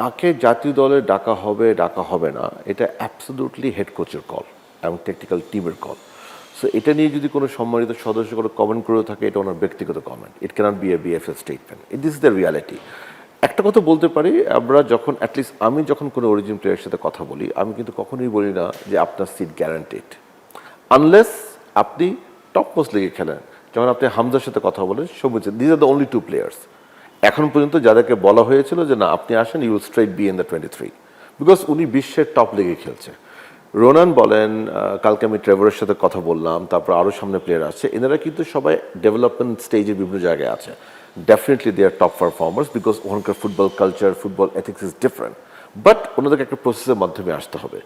কাকে জাতীয় দলে ডাকা হবে না এটা অ্যাবসলিউটলি হেড কোচের কল এবং টেকনিক্যাল টিমের কল। সো এটা নিয়ে যদি কোনো সম্মানিত সদস্য কোনো কমেন্ট করে থাকে, এটা ওনার ব্যক্তিগত comment, it cannot be a BFA statement, this is the reality. একটা কথা বলতে পারি, আমরা যখন অ্যাটলিস্ট আমি যখন কোনো অরিজিন প্লেয়ারের সাথে কথা বলি, আমি কিন্তু কখনোই বলি না যে আপনার সিট গ্যারান্টেড, আনলেস আপনি টপ মোস্ট লিগে খেলেন। যখন আপনি হামজার সাথে কথা বলেন, Sabuj, this are the only 2 players এখন পর্যন্ত যাদেরকে বলা হয়েছিল যে না আপনি আসেন, you will straight be in the 23, because উনি বিশ্বের টপ লিগে খেলছে। রোনান বলেন, কালকে আমি ট্রেভরের সাথে কথা বললাম, তারপর আরও সামনে প্লেয়ার আছে, এনারা কিন্তু সবাই ডেভেলপমেন্ট স্টেজের বিভিন্ন জায়গায় আছে। Definitely they are top performers, because ওখানকার football culture, football ethics is different, but ওনাদেরকে একটা প্রসেসের মাধ্যমে আসতে হবে।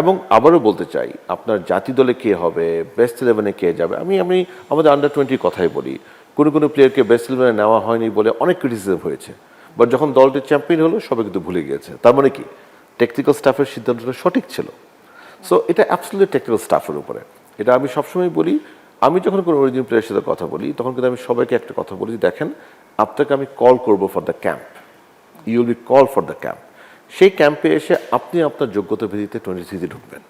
এবং আবারও বলতে চাই, আপনার জাতীয় দলে কে হবে, বেস্ট 11-এ কে যাবে, আমি আমাদের আন্ডার 20 কথাই বলি, কোনো প্লেয়ারকে বেস্ট 11-এ নেওয়া হয়নি বলে অনেক ক্রিটিসিজম হয়েছে, বাট যখন দলটি চ্যাম্পিয়ন হলো সবাই কিন্তু ভুলে গিয়েছে। তার মানে কি, টেকনিক্যাল স্টাফের সিদ্ধান্তটা সঠিক ছিল। সো এটা অ্যাবসলিউটলি টেকনিক্যাল স্টাফের উপরে। এটা আমি সবসময় বলি, আমি যখন কোনো অরিজিন প্লেয়ারের সাথে কথা বলি, তখন কিন্তু আমি সবাইকে একটা কথা বলি, দেখেন আপনাকে আমি কল করবো for the camp, you will be call for the camp. সেই ক্যাম্পে এসে আপনি আপনার যোগ্যতা ভিত্তিতে 23-তে ঢুকবেন।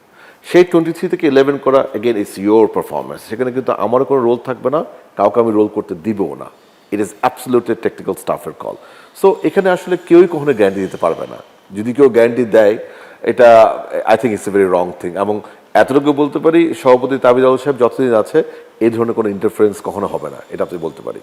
সেই 23 থেকে 11 করা, এগেন ইটস ইয়োর পারফরমেন্স, সেখানে কিন্তু আমারও কোনো রোল থাকবে না, কাউকে আমি রোল করতে দিবও না। ইট ইজ অ্যাবসলিউটলি টেকনিক্যাল স্টাফের কল। সো এখানে আসলে কেউই কখনো গ্যারান্টি দিতে পারবে না। যদি কেউ গ্যারান্টি দেয়, এটা I think it's a very wrong thing. এবং এতটুকু বলতে পারি, সভাপতি তাবিদ আল সাহেব যতদিন আছে এই ধরনের কোনো ইন্টারফারেন্স কখনো হবে না, এটা আপনি বলতে পারি।